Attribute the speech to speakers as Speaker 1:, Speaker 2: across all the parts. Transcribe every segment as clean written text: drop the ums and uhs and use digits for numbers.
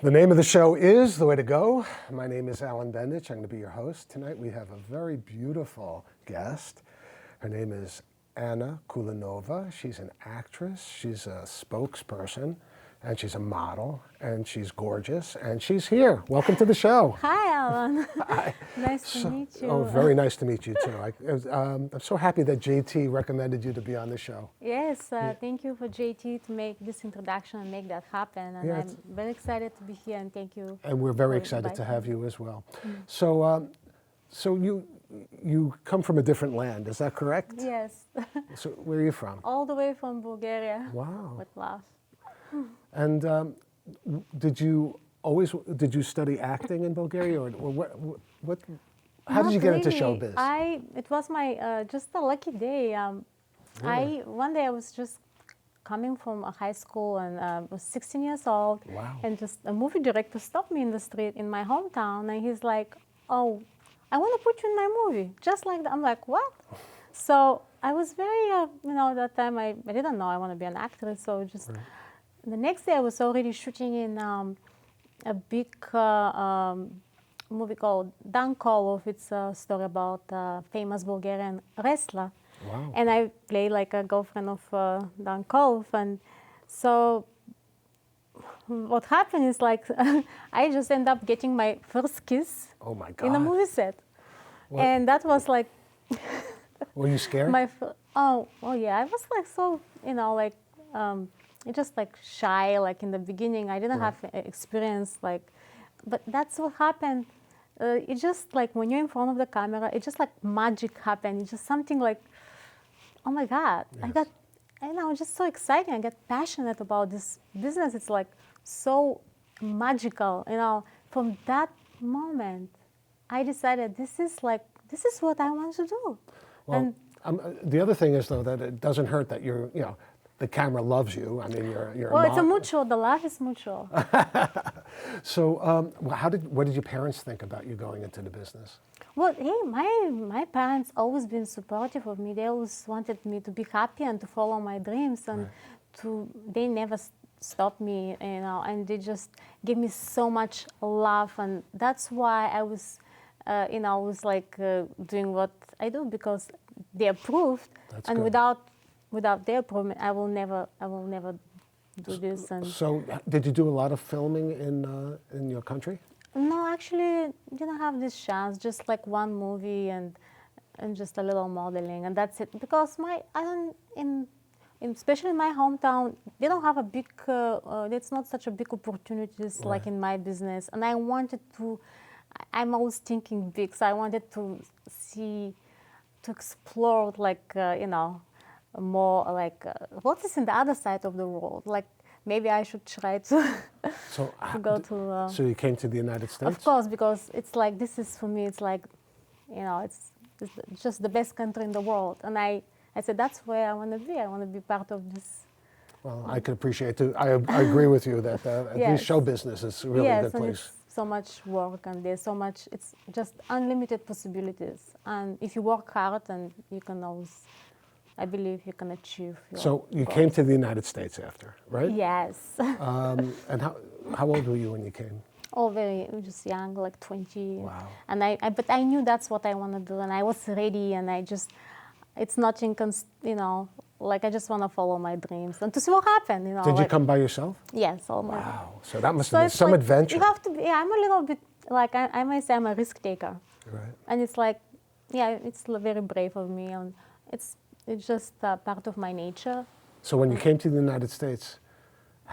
Speaker 1: The name of the show is The Way to Go. My name is Alan Bendich. I'm going to be your host. Tonight we have a very beautiful guest. Her name is Anna Kulinova. She's an actress, she's a spokesperson, and she's a model, and she's gorgeous, and she's here. Welcome to the show.
Speaker 2: Hi, Alan.
Speaker 1: Hi.
Speaker 2: Nice to meet you.
Speaker 1: Oh, very nice to meet you too. I'm so happy that JT recommended you to be on the show.
Speaker 2: Yes, thank you for JT to make this introduction and make that happen. And
Speaker 1: Yeah,
Speaker 2: I'm very excited to be here, and thank you.
Speaker 1: And we're very
Speaker 2: for
Speaker 1: excited to
Speaker 2: inviting
Speaker 1: have
Speaker 2: me.
Speaker 1: you as well. So you come from a different land, is that correct?
Speaker 2: Yes,
Speaker 1: So where are you from?
Speaker 2: all the way from Bulgaria.
Speaker 1: Wow.
Speaker 2: With love.
Speaker 1: And did you study acting in Bulgaria, or what? How did you get into showbiz?
Speaker 2: It was my just a lucky day.
Speaker 1: Really?
Speaker 2: One day I was just coming from a high school and was 16 years old.
Speaker 1: Wow.
Speaker 2: And just a movie director stopped me in the street in my hometown, and he's like, "Oh, I want to put you in my movie," just like that. I'm like, "What?" So I was very, that time I didn't know I want to be an actress. So just the next day I was already shooting in a big movie called Dan Kolov. It's a story about a famous Bulgarian wrestler.
Speaker 1: Wow.
Speaker 2: And I play like a girlfriend of Dan Kolov. And so what happened is like I just end up getting my first kiss
Speaker 1: Oh my God.
Speaker 2: in a movie set.
Speaker 1: What?
Speaker 2: And that was like
Speaker 1: Were you scared?
Speaker 2: oh yeah, I was like so, just like shy, like in the beginning. I didn't have experience, but that's what happened. It just like when you're in front of the camera, it just like magic happened. It's just something like, oh my God,
Speaker 1: Yes.
Speaker 2: just so exciting. I get passionate about this business. It's like so magical, From that moment, I decided this is what I want to do.
Speaker 1: Well,
Speaker 2: And
Speaker 1: the other thing is though that it doesn't hurt that the camera loves you. I mean, you're
Speaker 2: well,
Speaker 1: a
Speaker 2: it's a
Speaker 1: model.
Speaker 2: mutual. The love is mutual.
Speaker 1: So, what did your parents think about you going into the business?
Speaker 2: Well, hey, my parents always been supportive of me. They always wanted me to be happy and to follow my dreams, and they never stopped me, and they just gave me so much love, and that's why I was, doing what I do because they approved,
Speaker 1: That's
Speaker 2: and
Speaker 1: good.
Speaker 2: without their approval, I will never do this. And
Speaker 1: So, did you do a lot of filming in your country?
Speaker 2: no, actually, didn't have this chance. Just like one movie and just a little modeling, and that's it. Because especially in my hometown, they don't have a big. It's not such a big opportunities like in my business, and I wanted to. I'm always thinking big, so I wanted to explore, more like what is in the other side of the world. Like maybe I should try to.
Speaker 1: So,
Speaker 2: To go to,
Speaker 1: so you came to the United States?
Speaker 2: Of course, because it's like this is for me. It's like, it's just the best country in the world, and I said that's where I want to be. I want to be part of this.
Speaker 1: Well, I could appreciate it. I agree with you that at
Speaker 2: Yes.
Speaker 1: least show business is really a
Speaker 2: Yes,
Speaker 1: good
Speaker 2: and
Speaker 1: place.
Speaker 2: it's so much work, and there's so much. It's just unlimited possibilities, and if you work hard, and you can always. I believe you can achieve. Your
Speaker 1: So you
Speaker 2: goals.
Speaker 1: came to the United States after, right?
Speaker 2: Yes.
Speaker 1: And how old were you when you came?
Speaker 2: Oh, just young, like 20.
Speaker 1: Wow.
Speaker 2: And but I knew that's what I want to do, and I was ready, and it's nothing, like I just want to follow my dreams and to see what happened,
Speaker 1: Did you come by yourself?
Speaker 2: Yes, all my.
Speaker 1: Wow. So that must
Speaker 2: So
Speaker 1: have been
Speaker 2: it's
Speaker 1: some
Speaker 2: like,
Speaker 1: adventure.
Speaker 2: You have to be, I'm a little bit, like I might say I'm a risk taker.
Speaker 1: Right.
Speaker 2: And it's like, it's very brave of me, and it's just part of my nature.
Speaker 1: So when you came to the United States,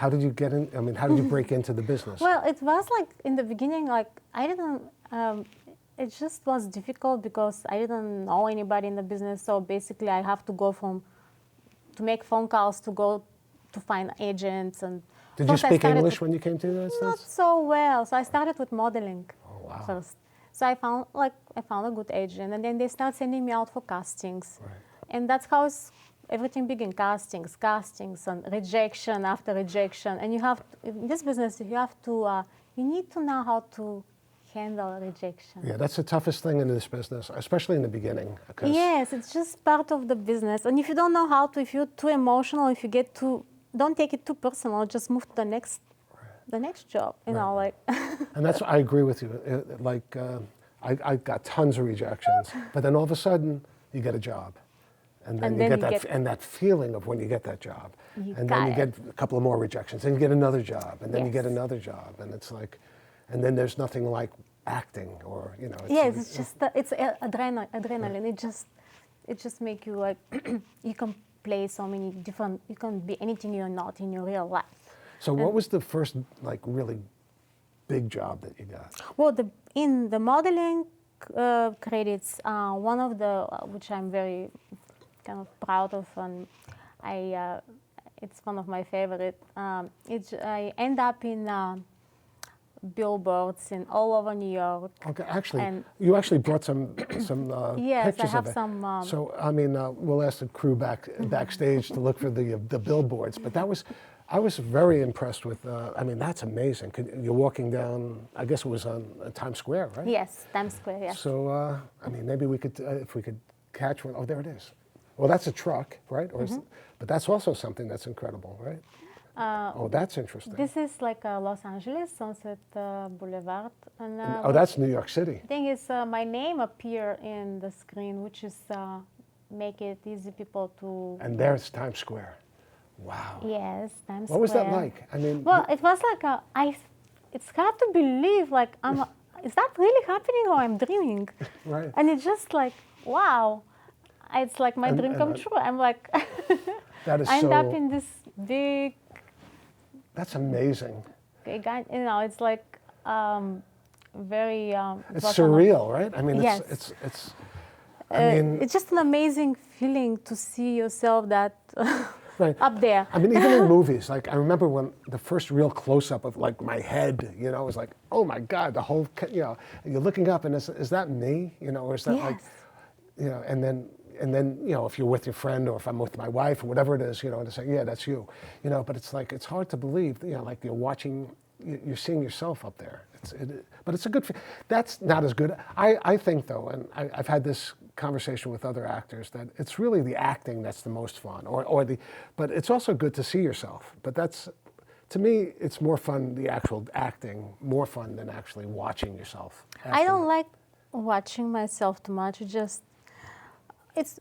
Speaker 1: how did you get in? I mean, how did you break into the business?
Speaker 2: Well, it was like in the beginning, like I didn't. It just was difficult because I didn't know anybody in the business. So basically, I have to go to make phone calls, to find agents, and.
Speaker 1: Did you
Speaker 2: First I
Speaker 1: speak
Speaker 2: started
Speaker 1: English
Speaker 2: with-
Speaker 1: when you came to the United
Speaker 2: Not
Speaker 1: States?
Speaker 2: so well. So I started with modeling
Speaker 1: wow.
Speaker 2: first. So I found a good agent, and then they started sending me out for castings, and that's how everything began. Castings, and rejection after rejection. And in this business, you need to know how to handle rejection.
Speaker 1: Yeah, that's the toughest thing in this business, especially in the beginning.
Speaker 2: Yes, it's just part of the business. And if you don't know how to, if you're too emotional, if you get too, don't take it too personal. Just move to the next the next job, you know, like.
Speaker 1: And that's, I agree with you. I got tons of rejections, but then all of a sudden you get a job. And then you get and that feeling of when you get that job. And then you get a couple of more rejections, and you get another job, and then you get another job. And it's like, and then there's nothing like acting or, you know.
Speaker 2: It's just, it's adrenaline. It just make you like, you can play so many different, you can be anything you're not in your real life.
Speaker 1: So what was the first like really big job that you got?
Speaker 2: Well, in the modeling credits, one of the, which I'm very kind of proud of, and it's one of my favorite. I end up in billboards in all over New York.
Speaker 1: Okay, actually, you actually brought some
Speaker 2: yes,
Speaker 1: pictures
Speaker 2: I have
Speaker 1: of it.
Speaker 2: some.
Speaker 1: So I mean, we'll ask the crew backstage to look for the billboards. But I was very impressed with. I mean, that's amazing. You're walking down. I guess it was on Times Square, right?
Speaker 2: Yes, Times Square. Yes.
Speaker 1: So I mean, maybe we could, if we could catch one. Oh, there it is. Well, that's a truck, right? Or but that's also something that's incredible, right? Oh, that's interesting.
Speaker 2: This is like Los Angeles, Sunset Boulevard. And,
Speaker 1: oh, that's New York City.
Speaker 2: The thing is, my name appear in the screen, which is make it easy people to.
Speaker 1: And there's Times Square. Wow.
Speaker 2: Yes, Times Square.
Speaker 1: What was that like? I mean.
Speaker 2: Well, it was like it's hard to believe. Like is that really happening or I'm dreaming?
Speaker 1: Right.
Speaker 2: And it's just like, wow, it's like my dream come true. I'm like,
Speaker 1: that is
Speaker 2: I end up in this big.
Speaker 1: That's amazing.
Speaker 2: You know, it's like very.
Speaker 1: It's surreal, right? I mean,
Speaker 2: yes.
Speaker 1: it's. I mean,
Speaker 2: it's just an amazing feeling to see yourself that
Speaker 1: right.
Speaker 2: up there.
Speaker 1: I mean, even in movies, like I remember when the first real close-up of like my head, you know, it was like, oh my God, the whole, you know, you're looking up and is that me, you know, or is that like, you know, and then you know, if you're with your friend or if I'm with my wife or whatever it is, you know, and to say, yeah, that's you, you know, but it's like it's hard to believe, you know, like you're watching, you're seeing yourself up there. But it's a good. That's not as good. I think though, and I've had this conversation with other actors that it's really the acting that's the most fun, but it's also good to see yourself. But that's, to me, it's more fun, the actual acting, more fun than actually watching yourself.
Speaker 2: I don't like watching myself too much. It's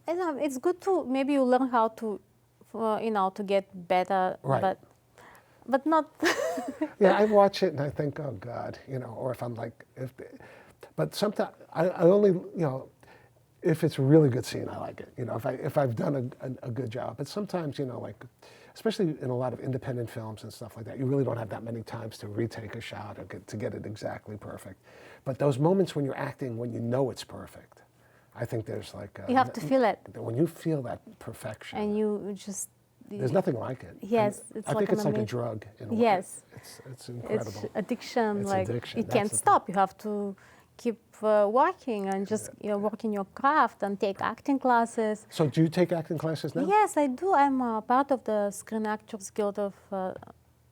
Speaker 2: you know, it's good to maybe you learn how to, you know, to get better,
Speaker 1: right.
Speaker 2: But not.
Speaker 1: Yeah, I watch it and I think, oh God, you know, or if I'm like, but sometimes I only, you know, if it's a really good scene, I like it. You know, if I've done a good job. But sometimes, you know, like, especially in a lot of independent films and stuff like that, you really don't have that many times to retake a shot or to get it exactly perfect. But those moments when you're acting, when you know it's perfect, I think there's like
Speaker 2: you have to feel it.
Speaker 1: When you feel that perfection,
Speaker 2: and you just.
Speaker 1: There's nothing like it.
Speaker 2: Yes,
Speaker 1: I think it's like a drug. In a way.
Speaker 2: Yes,
Speaker 1: it's incredible.
Speaker 2: It's addiction.
Speaker 1: It's
Speaker 2: like
Speaker 1: addiction.
Speaker 2: You can't stop. You have to keep working and just work in your craft and take acting classes.
Speaker 1: So do you take acting classes now?
Speaker 2: Yes, I do. I'm part of the Screen Actors Guild of SAG,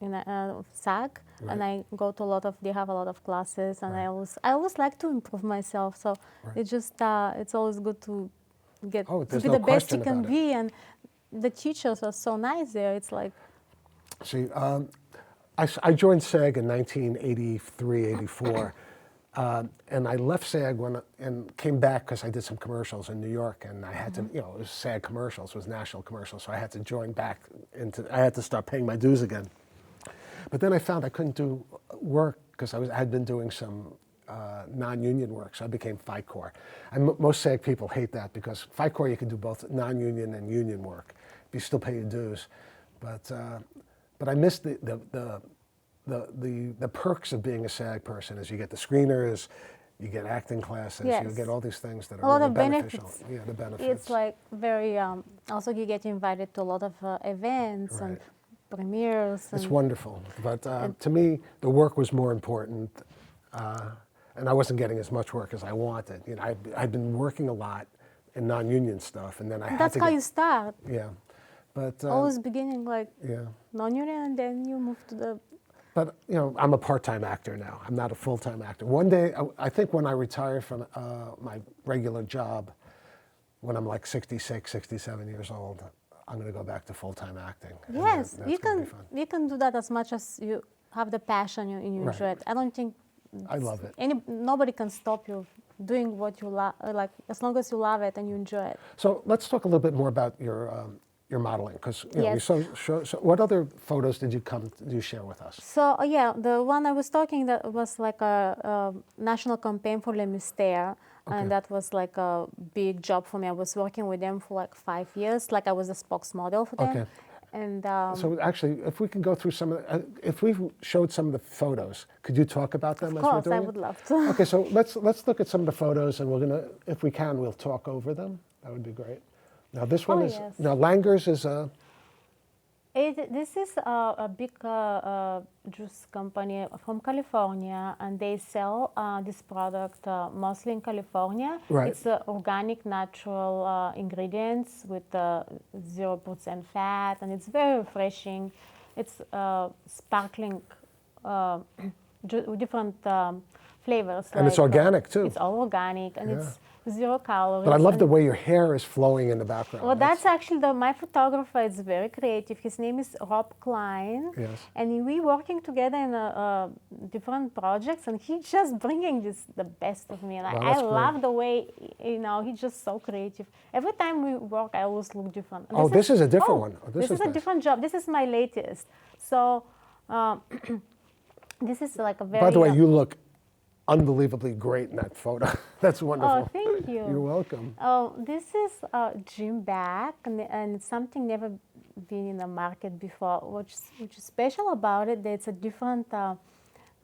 Speaker 1: right.
Speaker 2: and I go to they have a lot of classes, and
Speaker 1: right.
Speaker 2: I always like to improve myself. So right. it's always good to get to be
Speaker 1: no
Speaker 2: the best you can
Speaker 1: it.
Speaker 2: be, and the teachers are so nice there. It's like.
Speaker 1: See, I joined SAG in 1983, 84. And I left SAG and came back because I did some commercials in New York, and I had to, you know, it was SAG commercials, it was national commercials, so I had to join back I had to start paying my dues again. But then I found I couldn't do work because I had been doing some non-union work, so I became FICE Corps. And most SAG people hate that because FICE Corps you can do both non-union and union work. You still pay your dues, but I missed the perks of being a SAG person is you get the screeners, you get acting classes,
Speaker 2: yes.
Speaker 1: you get all these things that are
Speaker 2: a lot
Speaker 1: really
Speaker 2: of
Speaker 1: beneficial.
Speaker 2: benefits.
Speaker 1: Yeah, the benefits.
Speaker 2: It's like very, also you get invited to a lot of events
Speaker 1: right.
Speaker 2: and premieres.
Speaker 1: It's wonderful, but to me, the work was more important, and I wasn't getting as much work as I wanted. You know, I'd been working a lot in non-union stuff, and then I had to
Speaker 2: That's how you start.
Speaker 1: Yeah. But
Speaker 2: always beginning like
Speaker 1: yeah.
Speaker 2: non-union, and then you move to the.
Speaker 1: But you know, I'm a part-time actor now. I'm not a full-time actor. One day, I think when I retire from my regular job, when I'm like 66, 67 years old, I'm going to go back to full-time acting.
Speaker 2: Yes,
Speaker 1: you
Speaker 2: can do that as much as you have the passion and you
Speaker 1: Right.
Speaker 2: enjoy it. I don't think
Speaker 1: I love it.
Speaker 2: nobody can stop you doing what you love, like as long as you love it and you enjoy it.
Speaker 1: So let's talk a little bit more about your modeling, because we
Speaker 2: Yes.
Speaker 1: so what other photos did you share with us?
Speaker 2: So yeah, the one I was talking that was like a national campaign for Le Mystère,
Speaker 1: Okay.
Speaker 2: and that was like a big job for me. I was working with them for like 5 years, like I was a spokesmodel for them.
Speaker 1: Okay.
Speaker 2: And
Speaker 1: So actually, if we can go through some of if we showed some of the photos, could you talk about them
Speaker 2: of
Speaker 1: as we're
Speaker 2: course,
Speaker 1: doing
Speaker 2: I
Speaker 1: it?
Speaker 2: would love to.
Speaker 1: Okay, so let's look at some of the photos, and we're gonna, if we can, we'll talk over them. That would be great. Now this one
Speaker 2: Oh,
Speaker 1: is
Speaker 2: yes.
Speaker 1: now Langer's is a
Speaker 2: This is a big juice company from California, and they sell this product mostly in California.
Speaker 1: Right.
Speaker 2: It's organic, natural ingredients with 0% fat, and it's very refreshing. It's sparkling, different flavors.
Speaker 1: And it's organic, too.
Speaker 2: It's all organic, and
Speaker 1: Yeah.
Speaker 2: it's 0 calories.
Speaker 1: But I love
Speaker 2: and
Speaker 1: the way your hair is flowing in the background.
Speaker 2: well, that's actually my photographer is very creative. His name is Rob Klein.
Speaker 1: Yes.
Speaker 2: And we working together in different projects, and he's just bringing the best of me. And
Speaker 1: Wow,
Speaker 2: I
Speaker 1: that's great.
Speaker 2: love the way, he's just so creative. Every time we work, I always look different. And
Speaker 1: Oh, this is a different one. Oh,
Speaker 2: this is a
Speaker 1: nice.
Speaker 2: different job. This is my latest. So this is like a very...
Speaker 1: By the way, you look unbelievably great in that photo. That's wonderful.
Speaker 2: Oh, thank you.
Speaker 1: You're welcome.
Speaker 2: Oh, this is a gym bag, and it's something never been in the market before. Which is special about it, that it's a different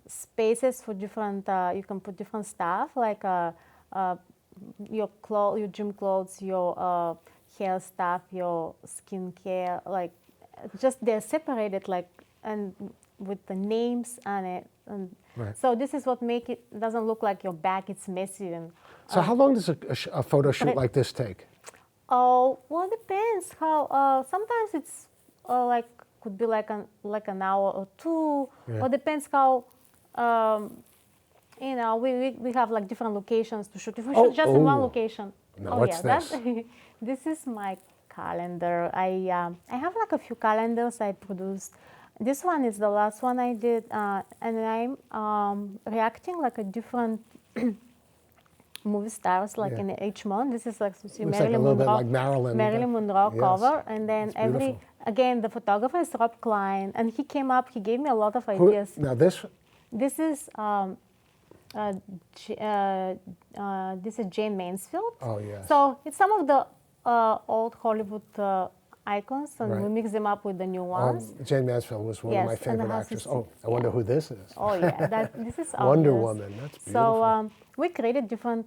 Speaker 2: spaces for different. You can put different stuff like your gym clothes, your hair stuff, your skincare. Like, just they're separated, like, and with the names on it. And
Speaker 1: Right.
Speaker 2: so this is what make it doesn't look like your bag. It's messy and.
Speaker 1: So how long does a photo shoot
Speaker 2: but-
Speaker 1: like this take?
Speaker 2: Oh, well, it depends how. Sometimes it's like could be like an hour or two,
Speaker 1: Yeah.
Speaker 2: or depends how. We have like different locations to shoot. If we shoot just in one location.
Speaker 1: Now, what's this?
Speaker 2: This is my calendar. I have like a few calendars I produced. This one is the last one I did, and I'm reacting like a different movie stars, like
Speaker 1: Yeah.
Speaker 2: in each month. This is like
Speaker 1: Looks like a little bit like Marilyn.
Speaker 2: Marilyn Monroe
Speaker 1: Yes.
Speaker 2: cover, and then
Speaker 1: It's beautiful.
Speaker 2: again the photographer is Rob Klein, and he came up. He gave me a lot of
Speaker 1: Who-
Speaker 2: ideas.
Speaker 1: now this,
Speaker 2: This is this is Jane Mansfield.
Speaker 1: oh yes.
Speaker 2: So it's some of the old Hollywood icons, and we
Speaker 1: Right.
Speaker 2: mix them up with the new ones.
Speaker 1: Jane Mansfield was one
Speaker 2: Yes,
Speaker 1: of my
Speaker 2: and the
Speaker 1: favorite
Speaker 2: house
Speaker 1: actresses.
Speaker 2: is-
Speaker 1: Oh, I wonder who this is.
Speaker 2: Oh yeah, this is
Speaker 1: Wonder
Speaker 2: obvious.
Speaker 1: Woman, that's beautiful.
Speaker 2: So we created different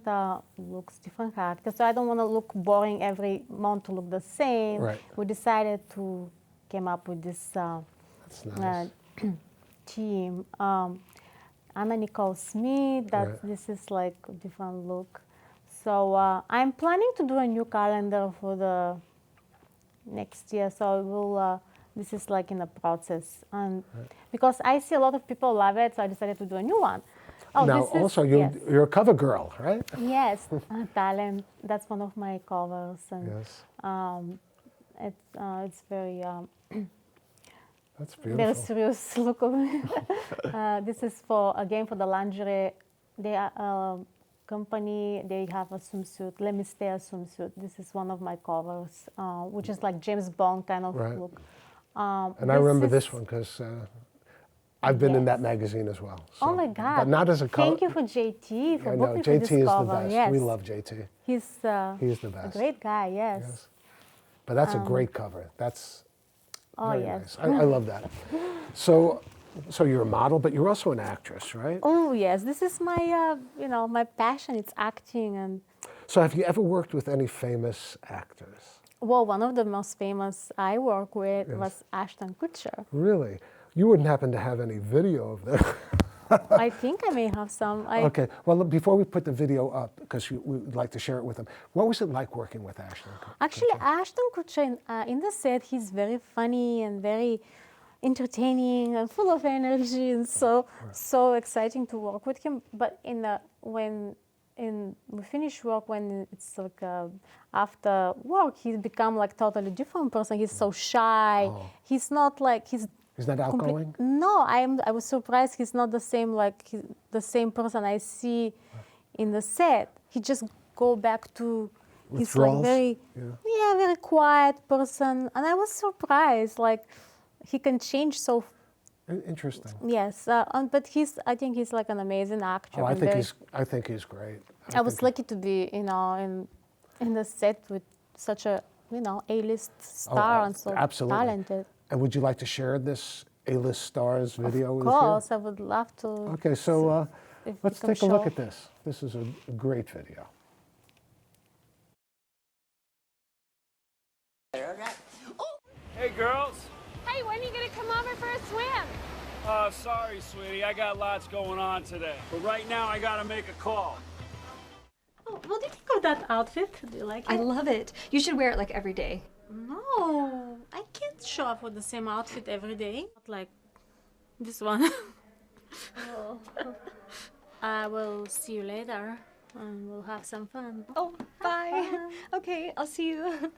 Speaker 2: looks, different characters. So I don't want to look boring every month to look the same.
Speaker 1: Right.
Speaker 2: We decided to came up with this
Speaker 1: That's nice.
Speaker 2: team. Anna Nicole Smith. That
Speaker 1: Right.
Speaker 2: this is like a different look. So I'm planning to do a new calendar for the next year. So we'll. This is like in the process, and because I see a lot of people love it, so I decided to do a new one. Oh,
Speaker 1: now,
Speaker 2: this is,
Speaker 1: also,
Speaker 2: yes.
Speaker 1: you're a cover girl, right?
Speaker 2: Yes, talent. That's one of my covers, and
Speaker 1: Yes.
Speaker 2: it's very
Speaker 1: That's
Speaker 2: very
Speaker 1: beautiful.
Speaker 2: serious look of it. This is for the lingerie. They are company. They have a swimsuit, Le Mystère swimsuit. This is one of my covers, which is like James Bond kind of
Speaker 1: Right.
Speaker 2: look.
Speaker 1: And I remember
Speaker 2: is-
Speaker 1: this one because I've been in
Speaker 2: Yes.
Speaker 1: that magazine as well.
Speaker 2: Oh
Speaker 1: so-
Speaker 2: my God!
Speaker 1: But not as a color.
Speaker 2: Thank you for JT for
Speaker 1: I know,
Speaker 2: booking for
Speaker 1: JT
Speaker 2: this
Speaker 1: is the
Speaker 2: cover.
Speaker 1: best.
Speaker 2: Yes,
Speaker 1: We love JT.
Speaker 2: He's
Speaker 1: He's the
Speaker 2: a
Speaker 1: best.
Speaker 2: great guy. Yes.
Speaker 1: Yes. But that's a great cover. That's
Speaker 2: Oh
Speaker 1: very
Speaker 2: yes.
Speaker 1: nice. I love that. So you're a model, but you're also an actress, right?
Speaker 2: Oh yes, this is my my passion. It's acting, and
Speaker 1: So have you ever worked with any famous actors?
Speaker 2: well, one of the most famous I work with
Speaker 1: Yes.
Speaker 2: was Ashton Kutcher.
Speaker 1: Really? You wouldn't happen to have any video of them?
Speaker 2: I think I may have some.
Speaker 1: Okay. Well, look, before we put the video up, because we'd like to share it with them, what was it like working with Ashton?
Speaker 2: Actually, Ashton Kutcher in the set, he's very funny and very entertaining and full of energy, and so exciting to work with him. But when we finish work, when it's like after work, he's become like totally different person. He's so shy.
Speaker 1: Oh.
Speaker 2: He's not like he's
Speaker 1: He's not outgoing?
Speaker 2: No, I was surprised he's not the same the same person I see in the set. He just go back to he's like
Speaker 1: Withdrawals?
Speaker 2: very very quiet person, and I was surprised like he can change so.
Speaker 1: Interesting.
Speaker 2: Yes, but I think he's like an amazing actor.
Speaker 1: Oh, I think he's great.
Speaker 2: I was lucky to be in the set with such a A-list star and so
Speaker 1: absolutely.
Speaker 2: talented.
Speaker 1: And would you like to share this A-list stars video with you?
Speaker 2: Of course, I would love to.
Speaker 1: Okay, so let's take a look at this. This is a great video.
Speaker 3: Hey, girls.
Speaker 4: Hey, when are you gonna come over for a swim?
Speaker 3: Sorry, sweetie. I got lots going on today. But right now, I gotta make a call.
Speaker 2: Oh, what do you think of that outfit? Do you like it?
Speaker 5: I love it. You should wear it like every day.
Speaker 2: No, I can't show up with the same outfit every day. Not like this one. I will see you later and we'll have some fun.
Speaker 5: Oh, bye. Okay, I'll see you.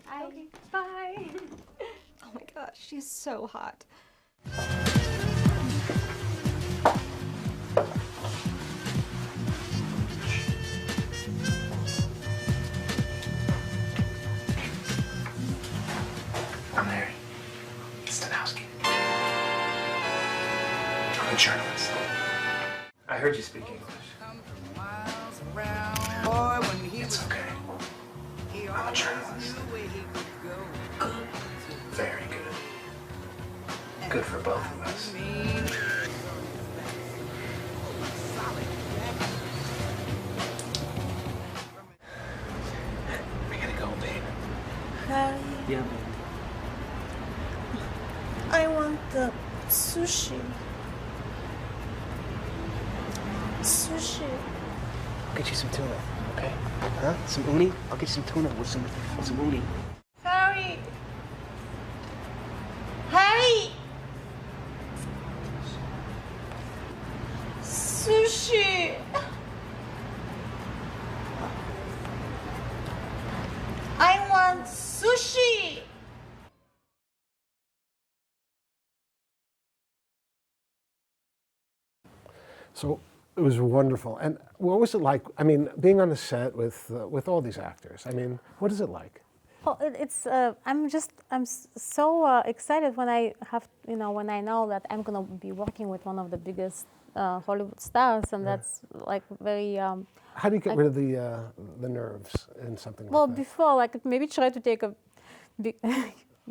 Speaker 2: Bye.
Speaker 5: Okay, bye. Oh my gosh, she's so hot.
Speaker 6: I'm Larry. Stanowski. I'm a journalist. I heard you speak English. It's okay. I'm a journalist. Good. Very good. Good for both of us. We gotta go, babe.
Speaker 7: Hi,
Speaker 6: Yeah,
Speaker 7: I want the sushi. Sushi.
Speaker 6: I'll get you some tuna, okay? Huh? Some uni? I'll get you some tuna with some uni.
Speaker 7: Harry. Harry. Sushi. I want sushi.
Speaker 1: So it was wonderful. And what was it like? I mean, being on the set with all these actors. I mean, what is it like?
Speaker 2: Oh, I'm so excited when I have when I know that I'm gonna be working with one of the biggest Hollywood stars, and that's like very.
Speaker 1: How do you get rid of the nerves in something
Speaker 2: Well,
Speaker 1: like that?
Speaker 2: before like maybe try to take a big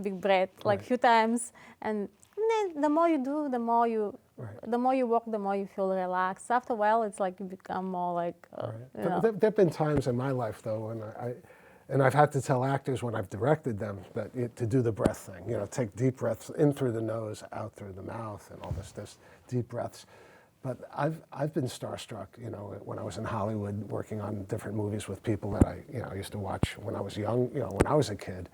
Speaker 2: big breath like a few times, and then the more you do, the more you work, the more you feel relaxed. After a while, it's like you become more like.
Speaker 1: There have been times in my life though when and I've had to tell actors when I've directed them that to do the breath thing. Take deep breaths in through the nose, out through the mouth, and all this deep breaths. But I've been starstruck, when I was in Hollywood working on different movies with people that I used to watch when I was young, when I was a kid.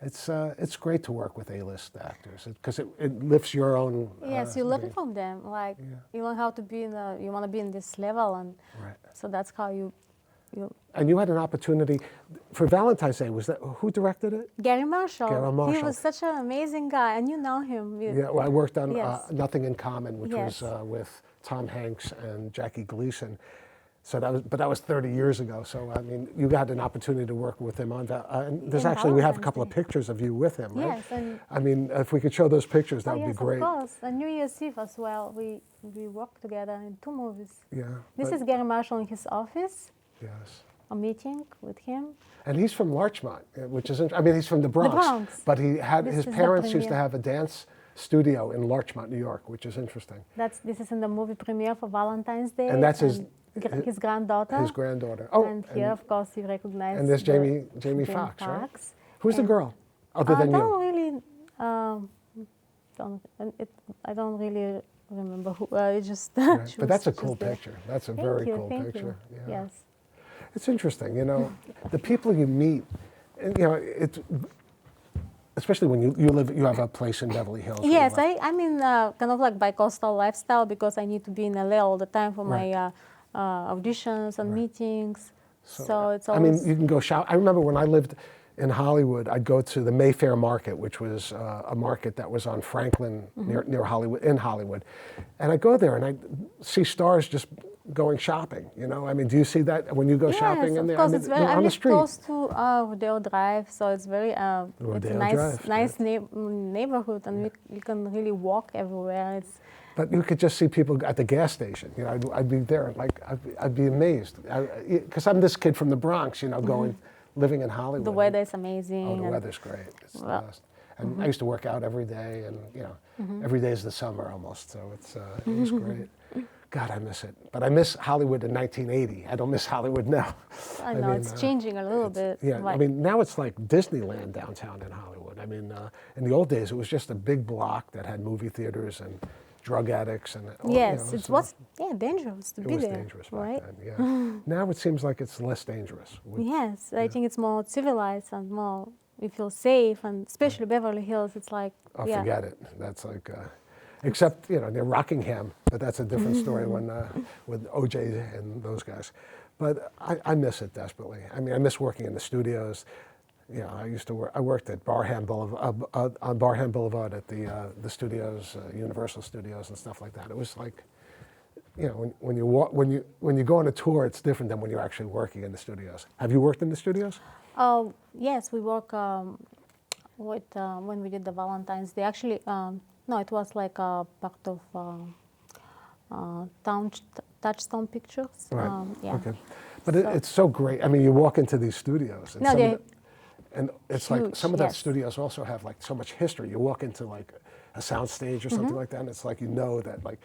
Speaker 1: It's great to work with A-list actors because it lifts your own.
Speaker 2: Yes, you learn from them. Like you learn how to be you want to be in this level, and so that's how you.
Speaker 1: And you had an opportunity for Valentine's Day. Was that who directed it?
Speaker 2: Gary Marshall.
Speaker 1: Gary Marshall.
Speaker 2: He was such an amazing guy, and you know him.
Speaker 1: Yeah, well, I worked on
Speaker 2: Yes.
Speaker 1: Nothing in Common, which
Speaker 2: Yes.
Speaker 1: was with Tom Hanks and Jackie Gleason. So that was 30 years ago. So I mean, you had an opportunity to work with him on that. And there's actually we have a couple of pictures of you with him, right?
Speaker 2: Yes, and
Speaker 1: I mean, if we could show those pictures, that would be great.
Speaker 2: Of course. And New Year's Eve as well. We worked together in 2 movies.
Speaker 1: Yeah.
Speaker 2: This is Gary Marshall in his office.
Speaker 1: Yes.
Speaker 2: A meeting with him.
Speaker 1: And he's from Larchmont, which is I mean, he's from the Bronx.
Speaker 2: Bronx.
Speaker 1: But he had
Speaker 2: This
Speaker 1: his
Speaker 2: is the
Speaker 1: parents used to
Speaker 2: premiere.
Speaker 1: have a dance studio in Larchmont, New York, which is interesting.
Speaker 2: This is in the movie premiere for Valentine's Day.
Speaker 1: And that's his
Speaker 2: granddaughter.
Speaker 1: His granddaughter. Oh,
Speaker 2: and here, of course, you recognize.
Speaker 1: and there's Jamie Foxx, right? Who's the girl, other than
Speaker 2: I
Speaker 1: you?
Speaker 2: don't really, I don't really remember who. It just.
Speaker 1: Right. But that's a cool
Speaker 2: there.
Speaker 1: picture. That's a
Speaker 2: Thank
Speaker 1: very
Speaker 2: you,
Speaker 1: cool
Speaker 2: thank
Speaker 1: picture.
Speaker 2: You.
Speaker 1: Yeah.
Speaker 2: Yes.
Speaker 1: It's interesting, the people you meet, and, it's especially when you have a place in Beverly Hills. where you
Speaker 2: Yes,
Speaker 1: live.
Speaker 2: I'm in kind of like bi-coastal lifestyle because I need to be in LA all the time for my auditions and meetings. So it's always.
Speaker 1: I mean, you can go shop. I remember when I lived in Hollywood, I'd go to the Mayfair Market, which was a market that was on Franklin near Hollywood, in Hollywood. And I'd go there and I'd see stars just going shopping, you know? I mean, do you see that when you go shopping in there?
Speaker 2: Yes, of course.
Speaker 1: I mean,
Speaker 2: It's very,
Speaker 1: on
Speaker 2: I
Speaker 1: the
Speaker 2: live
Speaker 1: street.
Speaker 2: close to Rodeo Drive, so it's very, it's a
Speaker 1: Rodeo
Speaker 2: nice,
Speaker 1: Drive,
Speaker 2: nice neighborhood, and you can really walk everywhere. It's
Speaker 1: But you could just see people at the gas station. You know, I'd be there, like, I'd be amazed. Because I'm this kid from the Bronx, you know, living in Hollywood.
Speaker 2: the weather is amazing.
Speaker 1: Oh, the
Speaker 2: and
Speaker 1: weather's great. It's the
Speaker 2: Well,
Speaker 1: best. And I used to work out every day, and, you know, every day is the summer almost, so it was great. God, I miss it. But I miss Hollywood in 1980. I don't miss Hollywood now.
Speaker 2: I know, it's changing a little bit.
Speaker 1: Yeah, I
Speaker 2: Like,
Speaker 1: mean, now it's like Disneyland downtown in Hollywood. I mean, in the old days, it was just a big block that had movie theaters and drug addicts and all,
Speaker 2: yes,
Speaker 1: you know,
Speaker 2: it
Speaker 1: so
Speaker 2: was dangerous to
Speaker 1: it
Speaker 2: be
Speaker 1: was
Speaker 2: there,
Speaker 1: dangerous back
Speaker 2: right?
Speaker 1: then. Yeah. Now it seems like it's less dangerous.
Speaker 2: Yes, I think it's more civilized and more, we feel safe, and especially Beverly Hills, it's like,
Speaker 1: Oh,
Speaker 2: yeah.
Speaker 1: forget it. That's like, except, you know, near Rockingham, but that's a different story when with OJ and those guys. But I miss it desperately. I mean, I miss working in the studios. You know, I worked at Barham Boulevard, on Barham Boulevard at the studios, Universal Studios and stuff like that. It was like, you know, when you go on a tour, it's different than when you're actually working in the studios. Have you worked in the studios?
Speaker 2: Oh, yes, we work with, when we did the Valentine's Day. Actually, no, it was like a part of Touchstone Pictures.
Speaker 1: Right.
Speaker 2: Yeah.
Speaker 1: Okay. But it's so great. I mean, you walk into these studios, and
Speaker 2: No, they're
Speaker 1: and it's like
Speaker 2: huge,
Speaker 1: some of that
Speaker 2: yes.
Speaker 1: studios also have like so much history. You walk into like a sound stage or something
Speaker 2: Mm-hmm.
Speaker 1: like that, and it's like you know that like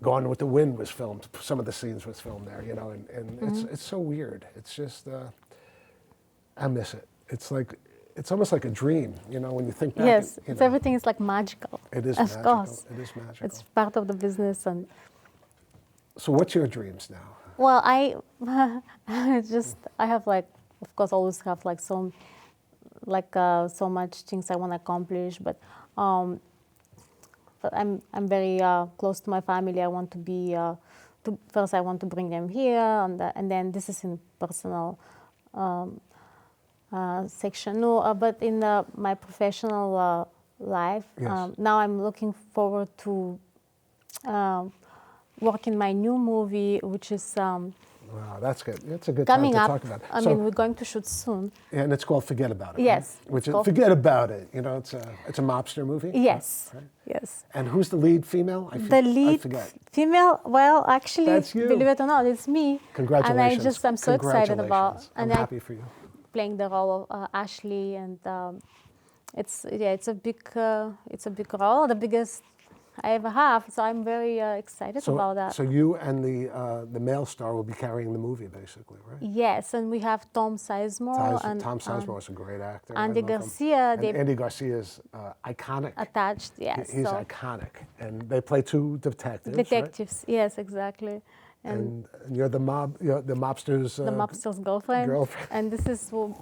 Speaker 1: Gone with the Wind was filmed. Some of the scenes was filmed there, you know, and
Speaker 2: Mm-hmm.
Speaker 1: it's so weird. It's just I miss it. It's like it's almost like a dream, you know, when you think back.
Speaker 2: Yes,
Speaker 1: you
Speaker 2: it's
Speaker 1: know,
Speaker 2: everything is like magical.
Speaker 1: It is
Speaker 2: of
Speaker 1: magical.
Speaker 2: course.
Speaker 1: It is magical.
Speaker 2: It's part of the business, and
Speaker 1: So what's your dreams now?
Speaker 2: well, I have like, of course, always have like so much things I want to accomplish, but I'm very close to my family. I want to be first. I want to bring them here, and then this is in personal section. No, but in my professional life,
Speaker 1: Yes.
Speaker 2: now I'm looking forward to work in my new movie, which is
Speaker 1: Wow, that's good. That's a good
Speaker 2: coming
Speaker 1: time to
Speaker 2: up.
Speaker 1: talk about it.
Speaker 2: I
Speaker 1: So-
Speaker 2: mean, we're going to shoot soon.
Speaker 1: And it's called Forget About It.
Speaker 2: Yes,
Speaker 1: Right? Which
Speaker 2: it's
Speaker 1: is
Speaker 2: called-
Speaker 1: Forget About It. You know, it's a mobster movie.
Speaker 2: Yes,
Speaker 1: Right?
Speaker 2: yes.
Speaker 1: And who's the lead female?
Speaker 2: The
Speaker 1: I
Speaker 2: lead
Speaker 1: forget.
Speaker 2: female, well, actually,
Speaker 1: That's you.
Speaker 2: believe it or not, it's me.
Speaker 1: Congratulations.
Speaker 2: I'm so excited about,
Speaker 1: Congratulations.
Speaker 2: and
Speaker 1: I'm happy for you.
Speaker 2: playing the role of Ashley, and it's a big role, the biggest I ever have. So I'm very excited about that.
Speaker 1: So you and the male star will be carrying the movie, basically, right?
Speaker 2: Yes, and we have Tom Sizemore and
Speaker 1: Tom Sizemore is a great actor. I
Speaker 2: Andy
Speaker 1: love him.
Speaker 2: Garcia.
Speaker 1: And
Speaker 2: They
Speaker 1: Andy Garcia is iconic.
Speaker 2: attached, yes.
Speaker 1: He's
Speaker 2: so
Speaker 1: iconic. And they play two detectives, right?
Speaker 2: detectives, yes, exactly.
Speaker 1: And you're the mobster's
Speaker 2: The mobster's girlfriend.
Speaker 1: girlfriend.
Speaker 2: And this it will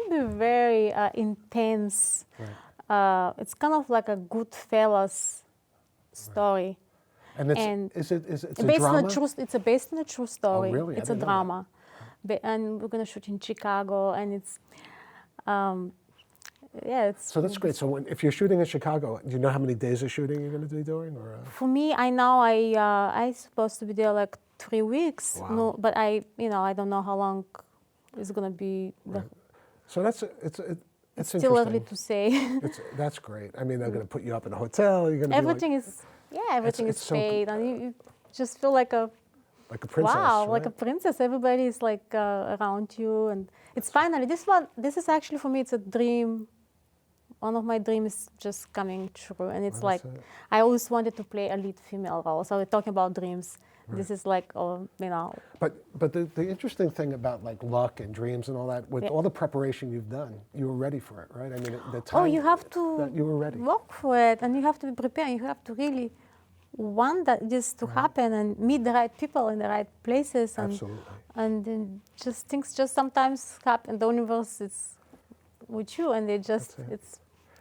Speaker 2: be very intense.
Speaker 1: Right.
Speaker 2: It's kind of like a Goodfellas story.
Speaker 1: And it's a drama?
Speaker 2: It's based on a true story.
Speaker 1: really? I
Speaker 2: It's a
Speaker 1: didn't know
Speaker 2: drama. And we're going to shoot in Chicago, and it's, it's.
Speaker 1: So that's great. So if you're shooting in Chicago, do you know how many days of shooting you're going to be doing? Or
Speaker 2: For me, I supposed to be there like 3 weeks.
Speaker 1: Wow.
Speaker 2: No, but I don't know how long it's going to be.
Speaker 1: So it's
Speaker 2: Still early
Speaker 1: interesting.
Speaker 2: to say.
Speaker 1: That's great. I mean, they're going to put you up in a hotel. You're going to
Speaker 2: Everything
Speaker 1: be like,
Speaker 2: is, everything
Speaker 1: it's
Speaker 2: is
Speaker 1: so
Speaker 2: paid, and you just feel like a
Speaker 1: like a princess.
Speaker 2: wow,
Speaker 1: right?
Speaker 2: like a princess. Everybody is like around you, and it's finally this is actually for me. It's a dream. One of my dreams just coming true, and it's
Speaker 1: Well,
Speaker 2: like
Speaker 1: that's it.
Speaker 2: I always wanted to play a lead female role. So we're talking about dreams. This is like,
Speaker 1: But the interesting thing about like luck and dreams and all that, with all the preparation you've done, you were ready for it, right? I mean, the time.
Speaker 2: you have to
Speaker 1: that you were ready.
Speaker 2: work for it, and you have to be prepared. You have to really want that this to happen and meet the right people in the right places, and
Speaker 1: Absolutely.
Speaker 2: and then just things just sometimes happen. The universe is with you, and
Speaker 1: That's it.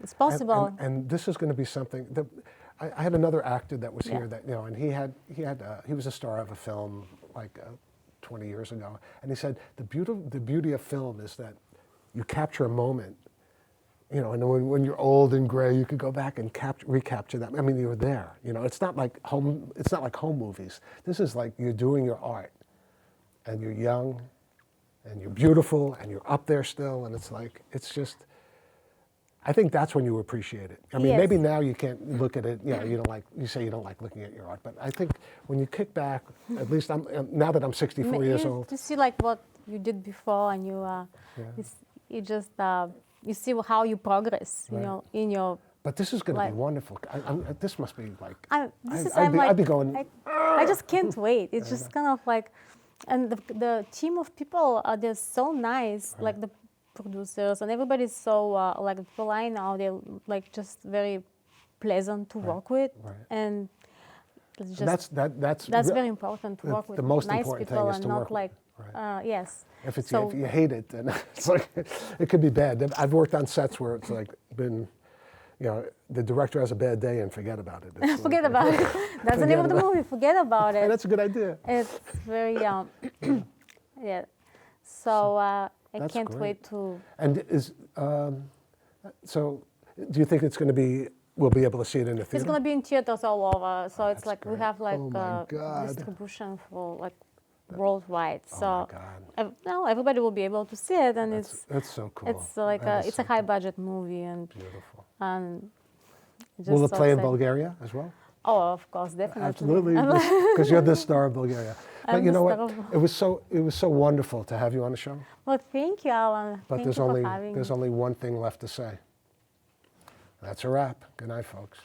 Speaker 2: it's possible.
Speaker 1: And this is going to be something that I had another actor that was
Speaker 2: Yeah.
Speaker 1: here that and he was a star of a film like 20 years ago, and he said the beauty of film is that you capture a moment, you know, and when you're old and gray, you could go back and recapture that. I mean, you were there. You know, it's not like home movies. This is like you're doing your art, and you're young, and you're beautiful, and you're up there still, and it's just. I think that's when you appreciate it. I mean,
Speaker 2: Yes.
Speaker 1: maybe now you can't look at it. You know, you say you don't like looking at your art, but I think when you kick back, at least now that I'm 64 years old.
Speaker 2: You see like what you did before, and you just you see how you progress, you
Speaker 1: Right.
Speaker 2: know, in your.
Speaker 1: But this is going to be
Speaker 2: Like-
Speaker 1: wonderful. This must be like.
Speaker 2: I'd
Speaker 1: be going.
Speaker 2: I just can't wait. It's just kind of like, and the team of people they're so nice,
Speaker 1: Right.
Speaker 2: like the producers and everybody's so like the people I know, they're like just very pleasant to work with,
Speaker 1: Right.
Speaker 2: and it's just
Speaker 1: And that's
Speaker 2: very important to
Speaker 1: the-
Speaker 2: work with
Speaker 1: the most
Speaker 2: nice
Speaker 1: important thing
Speaker 2: people
Speaker 1: is
Speaker 2: and
Speaker 1: to
Speaker 2: not
Speaker 1: work with-
Speaker 2: like
Speaker 1: right.
Speaker 2: yes.
Speaker 1: If
Speaker 2: So-
Speaker 1: you hate it, then it's like it could be bad. I've worked on sets where it's like been, you know, the director has a bad day and forget about it. It's
Speaker 2: Forget
Speaker 1: like-
Speaker 2: about it. That's the name of the movie. Forget about
Speaker 1: And
Speaker 2: it.
Speaker 1: that's a good idea.
Speaker 2: It's very yeah. So I
Speaker 1: That's
Speaker 2: can't
Speaker 1: great.
Speaker 2: wait to.
Speaker 1: And so, do you think it's going to be? We'll be able to see it in the theater.
Speaker 2: It's gonna be in theaters all over. So it's
Speaker 1: that's
Speaker 2: like we
Speaker 1: great.
Speaker 2: have like
Speaker 1: Oh my God.
Speaker 2: distribution for like worldwide.
Speaker 1: Oh my
Speaker 2: So
Speaker 1: God.
Speaker 2: now everybody will be able to see it, and
Speaker 1: That's so cool.
Speaker 2: it's like
Speaker 1: That is
Speaker 2: it's a
Speaker 1: so
Speaker 2: high budget movie, and
Speaker 1: beautiful.
Speaker 2: just
Speaker 1: Will it
Speaker 2: so
Speaker 1: play in
Speaker 2: excited.
Speaker 1: Bulgaria as well?
Speaker 2: Oh, of course, definitely.
Speaker 1: Absolutely, because you're the star of Bulgaria. But
Speaker 2: I'm
Speaker 1: you
Speaker 2: the
Speaker 1: know
Speaker 2: star
Speaker 1: what?
Speaker 2: of-
Speaker 1: It was so wonderful to have you on the show.
Speaker 2: Well, thank you, Alan.
Speaker 1: But
Speaker 2: Thank
Speaker 1: there's
Speaker 2: you
Speaker 1: only
Speaker 2: for having
Speaker 1: there's
Speaker 2: me.
Speaker 1: only one thing left to say. That's a wrap. Good night, folks.